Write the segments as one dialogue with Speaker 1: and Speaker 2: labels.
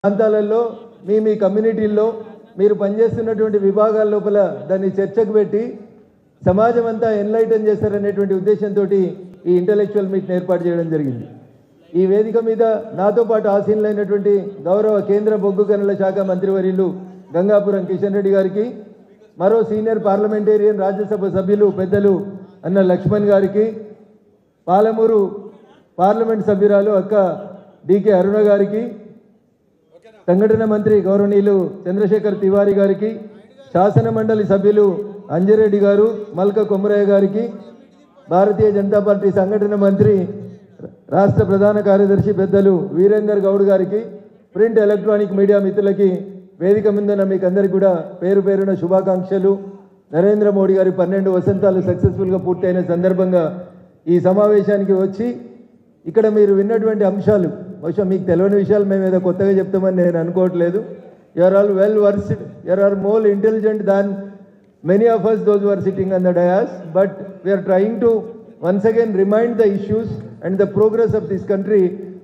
Speaker 1: ప్రాంతాలలో మీ కమ్యూనిటీల్లో మీరు పనిచేస్తున్నటువంటి విభాగాల లోపల దాన్ని చర్చకు పెట్టి సమాజం అంతా ఎన్లైటన్ చేస్తారనేటువంటి ఉద్దేశంతో ఈ ఇంటలెక్చువల్ మీట్ని ఏర్పాటు చేయడం జరిగింది. ఈ వేదిక మీద నాతో పాటు ఆసీనులైనటువంటి గౌరవ కేంద్ర బొగ్గు గనుల శాఖ మంత్రివర్యులు గంగాపురం కిషన్ రెడ్డి గారికి, మరో సీనియర్ పార్లమెంటేరియన్ రాజ్యసభ సభ్యులు పెద్దలు అన్న లక్ష్మణ్ గారికి, పాలమూరు పార్లమెంట్ సభ్యురాలు అక్క డికే అరుణ గారికి, సంఘటన మంత్రి గౌరవనీయులు చంద్రశేఖర్ తివారీ గారికి, శాసన మండలి సభ్యులు అంజిరెడ్డి గారు, మల్క కొమరయ్య గారికి, భారతీయ జనతా పార్టీ సంఘటన మంత్రి రాష్ట్ర ప్రధాన కార్యదర్శి పెద్దలు వీరేందర్ గౌడ్ గారికి, ప్రింట్ ఎలక్ట్రానిక్ మీడియా మిత్రులకి, వేదిక ముందున్న మీకు అందరికీ కూడా పేరు పేరున శుభాకాంక్షలు. నరేంద్ర మోడీ గారి 12 వసంతాలు సక్సెస్ఫుల్గా పూర్తయిన సందర్భంగా ఈ సమావేశానికి వచ్చి ఇక్కడ మీరు విన్నటువంటి అంశాలు బహుశా మీకు తెలియని విషయాలు మేము ఏదో కొత్తగా చెప్తామని నేను అనుకోవట్లేదు. You are all well versed, you are more intelligent than many of us those who are sitting on the dais, but we are trying to once again remind the issues and the progress of this country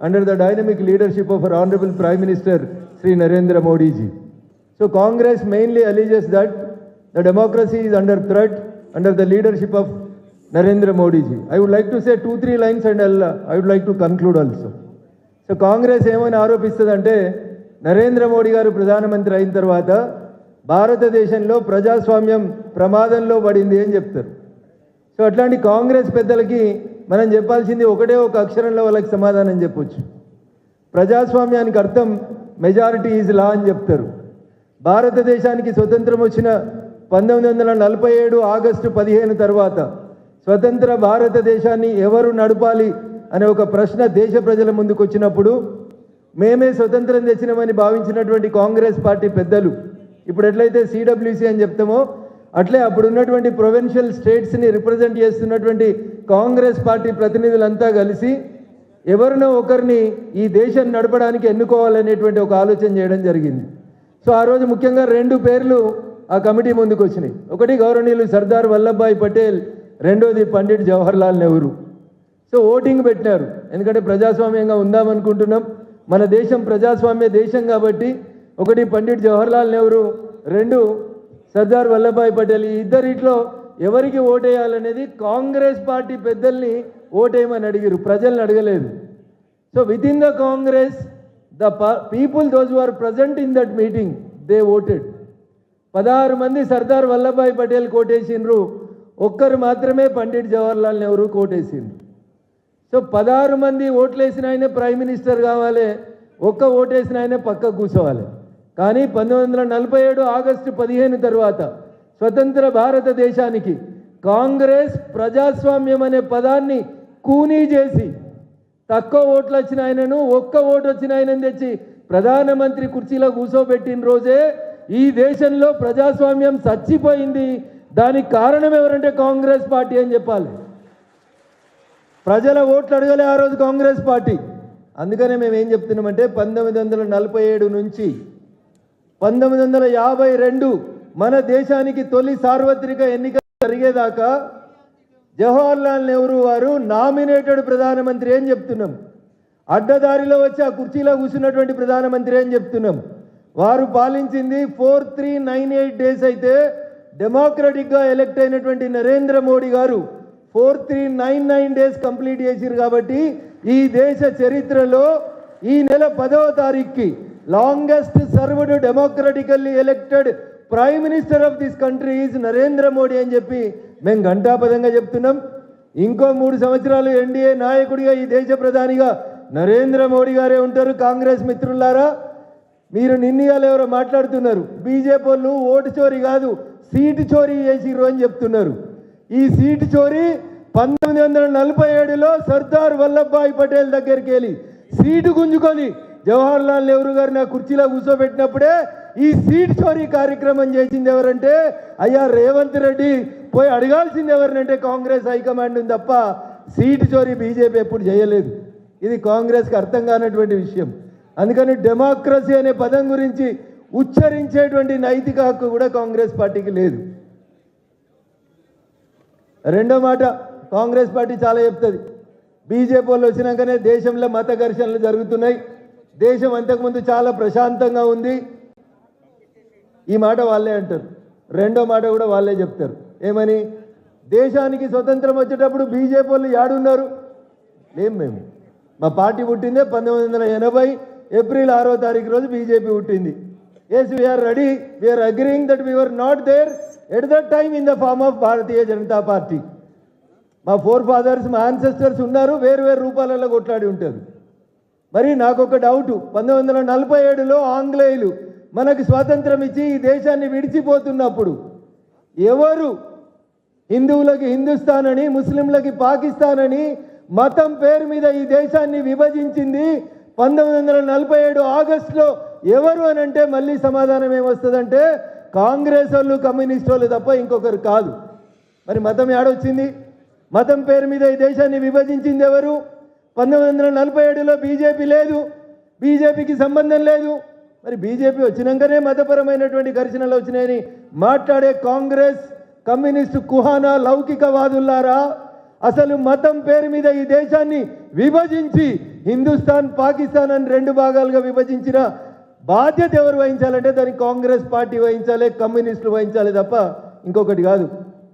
Speaker 1: under the dynamic leadership of our honorable Prime Minister Sri Narendra Modi ji. So Congress mainly alleges that the democracy is under threat under the leadership of Narendra Modi ji. I would like to say 2-3 lines and I would like to conclude also. So Congress ఏమని ఆరోపిస్తుందంటే నరేంద్ర మోడీ గారు ప్రధానమంత్రి అయిన తర్వాత భారతదేశంలో ప్రజాస్వామ్యం ప్రమాదంలో పడింది అని చెప్తారు. సో అట్లాంటి కాంగ్రెస్ పెద్దలకి మనం చెప్పాల్సింది ఒకటే ఒక అక్షరంలో వాళ్ళకి సమాధానం చెప్పొచ్చు. ప్రజాస్వామ్యానికి అర్థం మెజారిటీ ఈజ్ లా అని చెప్తారు. భారతదేశానికి స్వతంత్రం వచ్చిన 1947 ఆగస్టు 15 తర్వాత స్వతంత్ర భారతదేశాన్ని ఎవరు నడపాలి అనే ఒక ప్రశ్న దేశ ప్రజల ముందుకు వచ్చినప్పుడు మేమే స్వతంత్రం తెచ్చినామని భావించినటువంటి కాంగ్రెస్ పార్టీ పెద్దలు ఇప్పుడు ఎట్లయితే సిడబ్ల్యూసి అని చెప్తామో అట్లే అప్పుడు ఉన్నటువంటి ప్రొవిన్షియల్ స్టేట్స్ని రిప్రజెంట్ చేస్తున్నటువంటి కాంగ్రెస్ పార్టీ ప్రతినిధులంతా కలిసి ఎవరినో ఒకరిని ఈ దేశం నడపడానికి ఎన్నుకోవాలనేటువంటి ఒక ఆలోచన చేయడం జరిగింది. సో ఆ రోజు ముఖ్యంగా 2 పేర్లు ఆ కమిటీ ముందుకు వచ్చినాయి. ఒకటి గౌరవనీయులు సర్దార్ వల్లభాయ్ పటేల్, రెండోది పండిట్ జవహర్లాల్ నెహ్రూ. సో ఓటింగ్ పెట్టినారు, ఎందుకంటే ప్రజాస్వామ్యంగా ఉందామనుకుంటున్నాం, మన దేశం ప్రజాస్వామ్య దేశం కాబట్టి. ఒకటి పండిట్ జవహర్లాల్ నెహ్రూ, 2 సర్దార్ వల్లభాయ్ పటేల్. ఈ ఇద్దరిట్లో ఎవరికి ఓటేయాలనేది కాంగ్రెస్ పార్టీ పెద్దల్ని ఓటేయమని అడిగారు, ప్రజల్ని అడగలేదు. So within the Congress the people those who are present in that meeting they voted. 16 మంది సర్దార్ వల్లభాయ్ పటేల్ కోటేసిండ్రు, ఒక్కరు మాత్రమే పండిట్ జవహర్లాల్ నెహ్రూ కోటేసిండ్రు. సో 16 మంది ఓట్లేసిన ఆయన ప్రైమ్ మినిస్టర్ కావాలి, ఒక్క ఓటేసిన ఆయన పక్క కూర్చోవాలి. కానీ 1947 ఆగస్టు 15 తర్వాత స్వతంత్ర భారతదేశానికి కాంగ్రెస్ ప్రజాస్వామ్యం అనే పదాన్ని కూనీ చేసి తక్కువ ఓట్లు వచ్చిన ఆయనను, ఒక్క ఓటు వచ్చిన ఆయనను తెచ్చి ప్రధానమంత్రి కుర్చీలో కూర్చోబెట్టిన రోజే ఈ దేశంలో ప్రజాస్వామ్యం చచ్చిపోయింది. దానికి కారణం ఎవరంటే కాంగ్రెస్ పార్టీ అని చెప్పాలి. ప్రజల ఓట్లు అడగలే ఆ రోజు కాంగ్రెస్ పార్టీ. అందుకనే మేము ఏం చెప్తున్నామంటే 1947 నుంచి 1952 మన దేశానికి తొలి సార్వత్రిక ఎన్నిక జరిగేదాకా జవహర్లాల్ నెహ్రూ వారు నామినేటెడ్ ప్రధానమంత్రి అని చెప్తున్నాం. అడ్డదారిలో వచ్చి ఆ కుర్చీలో కూర్చున్నటువంటి ప్రధానమంత్రి అని చెప్తున్నాం. వారు పాలించింది 4398 డేస్ అయితే డెమోక్రటిక్గా ఎలక్ట్ అయినటువంటి నరేంద్ర మోడీ గారు 4399 డేస్ కంప్లీట్ చేసిరు. కాబట్టి ఈ దేశ చరిత్రలో ఈ నెల 10వ తారీఖుకి longest served democratically elected prime minister of this country is Narendra Modi అని చెప్పి మేము ఘంటాపదంగా చెప్తున్నాం. ఇంకో 3 సంవత్సరాలు ఎన్డీఏ నాయకుడిగా ఈ దేశ ప్రధానిగా నరేంద్ర మోడీ గారే ఉంటారు. కాంగ్రెస్ మిత్రులారా, మీరు నిన్నయాలు ఎవరో మాట్లాడుతున్నారు, బీజేపీ వాళ్ళు ఓటు చోరీ కాదు సీటు చోరీ చేసిర్రు అని చెప్తున్నారు. ఈ సీటు చోరీ 1947లో సర్దార్ వల్లభాయ్ పటేల్ దగ్గరికి వెళ్ళి సీటు గుంజుకొని జవహర్లాల్ నెహ్రూ గారిని ఆ కుర్చీలో కూర్చోబెట్టినప్పుడే ఈ సీట్ చోరీ కార్యక్రమం చేసింది ఎవరంటే అయ్యా రేవంత్ రెడ్డి. పోయి అడగాల్సింది ఎవరినంటే కాంగ్రెస్ హైకమాండ్ తప్ప సీటు చోరీ బీజేపీ ఎప్పుడు చేయలేదు. ఇది కాంగ్రెస్కి అర్థం కానటువంటి విషయం. అందుకని డెమోక్రసీ అనే పదం గురించి ఉచ్చరించేటువంటి నైతిక హక్కు కూడా కాంగ్రెస్ పార్టీకి లేదు. రెండో మాట, కాంగ్రెస్ పార్టీ చాలా చెప్తుంది బీజేపీ వాళ్ళు వచ్చినాకనే దేశంలో మత ఘర్షణలు జరుగుతున్నాయి, దేశం అంతకుముందు చాలా ప్రశాంతంగా ఉంది. ఈ మాట వాళ్ళే అంటారు. రెండో మాట కూడా వాళ్ళే చెప్తారు. ఏమని? దేశానికి స్వతంత్రం వచ్చేటప్పుడు బీజేపీ వాళ్ళు యాడున్నారు? మేము మా పార్టీ పుట్టిందే 1980 ఏప్రిల్ 6వ తారీఖు రోజు బీజేపీ పుట్టింది. Yes we are ready, we are agreeing that we are not there at that time in the form of Bharatiya Janata Party. మా ఫోర్ ఫాదర్స్, మా యాన్సెస్టర్స్ ఉన్నారు, వేరు వేరు రూపాలలో కొట్లాడి ఉంటారు. మరి నాకు ఒక డౌట్, 1947లో ఆంగ్లేయులు మనకు స్వాతంత్రం ఇచ్చి ఈ దేశాన్ని విడిచిపోతున్నప్పుడు ఎవరు హిందువులకి హిందుస్థాన్ అని, ముస్లింలకి పాకిస్తాన్ అని మతం పేరు మీద ఈ దేశాన్ని విభజించింది 1947 ఆగస్టులో ఎవరు అని అంటే మళ్ళీ సమాధానం ఏమొస్తుందంటే కాంగ్రెస్ వాళ్ళు, కమ్యూనిస్ట్ వాళ్ళు తప్ప ఇంకొకరు కాదు. మరి మతం ఏడొచ్చింది? మతం పేరు మీద ఈ దేశాన్ని విభజించింది ఎవరు? 1947లో బీజేపీ లేదు, బీజేపీకి సంబంధం లేదు. మరి బీజేపీ వచ్చినాకనే మతపరమైనటువంటి ఘర్షణలు వచ్చినాయని మాట్లాడే కాంగ్రెస్, కమ్యూనిస్టు కుహానా లౌకికవాదులారా, అసలు మతం పేరు మీద ఈ దేశాన్ని విభజించి హిందుస్థాన్, పాకిస్తాన్ అని రెండు భాగాలుగా విభజించిన బాధ్యత ఎవరు వహించాలంటే దానికి కాంగ్రెస్ పార్టీ వహించాలి, కమ్యూనిస్టులు వహించాలి తప్ప ఇంకొకటి కాదు.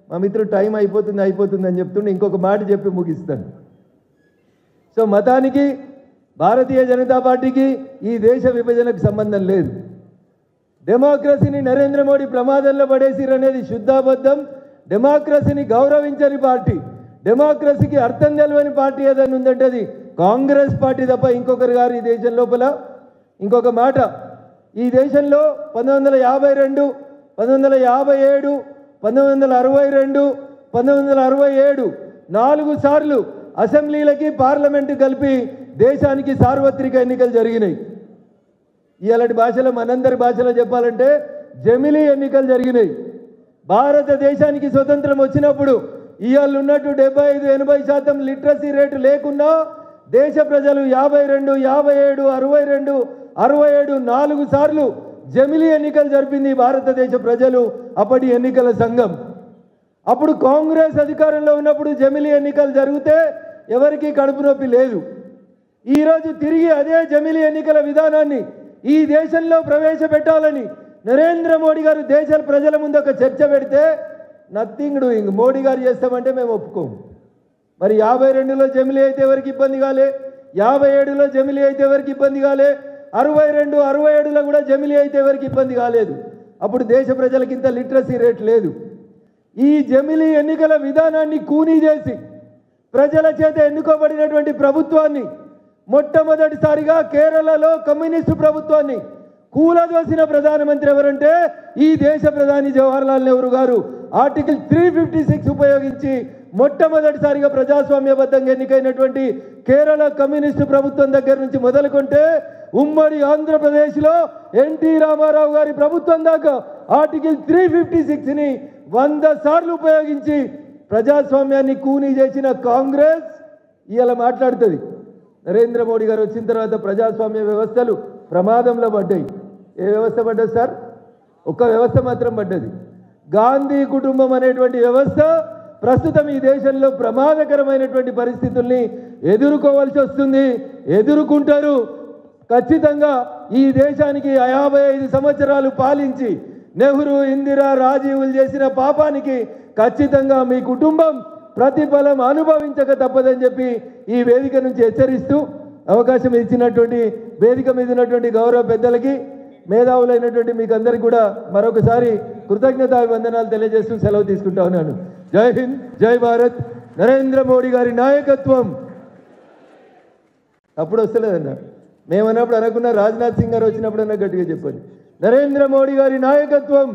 Speaker 1: మా మిత్రుడు టైం అయిపోతుంది అని చెప్తుండే ఇంకొక మాట చెప్పి ముగిస్తాను. సో మతానికి, భారతీయ జనతా పార్టీకి ఈ దేశ విభజనకు సంబంధం లేదు. డెమోక్రసీని నరేంద్ర మోడీ ప్రమాదంలో పడేసిరు అనేది శుద్ధాబద్ధం. డెమోక్రసీని గౌరవించని పార్టీ, డెమోక్రసీకి అర్థం తెలియని పార్టీ ఏదైనా ఉందంటే అది కాంగ్రెస్ పార్టీ తప్ప ఇంకొకరు గారు ఈ దేశం లోపల. ఇంకొక మాట, ఈ దేశంలో 1952, 1957, 1962, 1967 4 సార్లు అసెంబ్లీలకి, పార్లమెంటు కలిపి దేశానికి సార్వత్రిక ఎన్నికలు జరిగినాయి. ఇలాంటి భాషలో, మనందరి భాషలో చెప్పాలంటే జమిలీ ఎన్నికలు జరిగినాయి. భారతదేశానికి స్వతంత్రం వచ్చినప్పుడు ఇవాళ ఉన్నట్టు 75-80% లిటరసీ రేటు లేకున్నా దేశ ప్రజలు 52, 57, 62, 67 4 సార్లు జమిలీ ఎన్నికలు జరిపింది భారతదేశ ప్రజలు, అప్పటి ఎన్నికల సంఘం. అప్పుడు కాంగ్రెస్ అధికారంలో ఉన్నప్పుడు జమిలీ ఎన్నికలు జరిగితే ఎవరికి కడుపు నొప్పి లేదు. ఈరోజు తిరిగి అదే జమిలీ ఎన్నికల విధానాన్ని ఈ దేశంలో ప్రవేశపెట్టాలని నరేంద్ర మోడీ గారు దేశ ప్రజల ముందు ఒక చర్చ పెడితే నథింగ్ డూయింగ్. మోడీ గారు చేస్తామంటే మేము ఒప్పుకోము. మరి 52లో జమిలీ అయితే ఎవరికి ఇబ్బంది కాలే, 57లో జమిలీ అయితే ఎవరికి ఇబ్బంది కాలే, 62, 67లో కూడా జమిలీ అయితే ఎవరికి ఇబ్బంది కాలేదు. అప్పుడు దేశ ప్రజలకి ఇంత లిటరసీ రేట్ లేదు. ఈ జమిలీ ఎన్నికల విధానాన్ని కూనీ చేసి ప్రజల చేత ఎన్నుకోబడినటువంటి ప్రభుత్వాన్ని, మొట్టమొదటిసారిగా కేరళలో కమ్యూనిస్టు ప్రభుత్వాన్ని కూలదోసిన ప్రధానమంత్రి ఎవరంటే ఈ దేశ ప్రధాని జవహర్లాల్ నెహ్రూ గారు. ఆర్టికల్ 356 ఉపయోగించి మొట్టమొదటిసారిగా ప్రజాస్వామ్యబద్ధంగా ఎన్నికైనటువంటి కేరళ కమ్యూనిస్టు ప్రభుత్వం దగ్గర నుంచి మొదలుకుంటే ఉమ్మడి ఆంధ్రప్రదేశ్లో ఎన్టీ రామారావు గారి ప్రభుత్వం దాకా ఆర్టికల్ 356ని 100 సార్లు ఉపయోగించి ప్రజాస్వామ్యాన్ని కూనీ చేసిన కాంగ్రెస్ ఇలా మాట్లాడుతుంది. నరేంద్ర మోడీ గారు వచ్చిన తర్వాత ప్రజాస్వామ్య వ్యవస్థలు ప్రమాదంలో పడ్డాయి. ఏ వ్యవస్థ పడ్డది సార్? ఒక్క వ్యవస్థ మాత్రం పడ్డది. గాంధీ కుటుంబం అనేటువంటి వ్యవస్థ ప్రస్తుతం ఈ దేశంలో ప్రమాదకరమైనటువంటి పరిస్థితుల్ని ఎదుర్కోవాల్సి వస్తుంది. ఎదుర్కొంటారు ఖచ్చితంగా. ఈ దేశానికి 55 సంవత్సరాలు పాలించి నెహ్రూ, ఇందిరా, రాజీవులు చేసిన పాపానికి ఖచ్చితంగా మీ కుటుంబం ప్రతిఫలం అనుభవించక తప్పదని చెప్పి ఈ వేదిక నుంచి హెచ్చరిస్తూ, అవకాశం ఇచ్చినటువంటి వేదిక మీద ఉన్నటువంటి గౌరవ పెద్దలకి, మేధావులైనటువంటి మీకు అందరికీ కూడా మరొకసారి కృతజ్ఞతాభివందనాలు తెలియజేస్తూ సెలవు తీసుకుంటా ఉన్నాను. జై హింద్, జై భారత్. నరేంద్ర మోడీ గారి నాయకత్వం. అప్పుడు వస్తలేదన్న, మేమన్నప్పుడు అనుకున్న రాజ్నాథ్ సింగ్ గారు వచ్చినప్పుడన్నా గట్టిగా చెప్పండి. నరేంద్ర మోడీ గారి నాయకత్వం.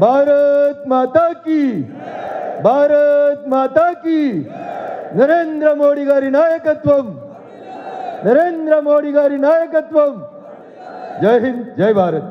Speaker 1: భారత్ మాతా కీ, భారత్ మాతా కీ. నరేంద్ర మోడీ గారి నాయకత్వం, నరేంద్ర మోడీ గారి నాయకత్వం. జై హింద్, జై భారత్.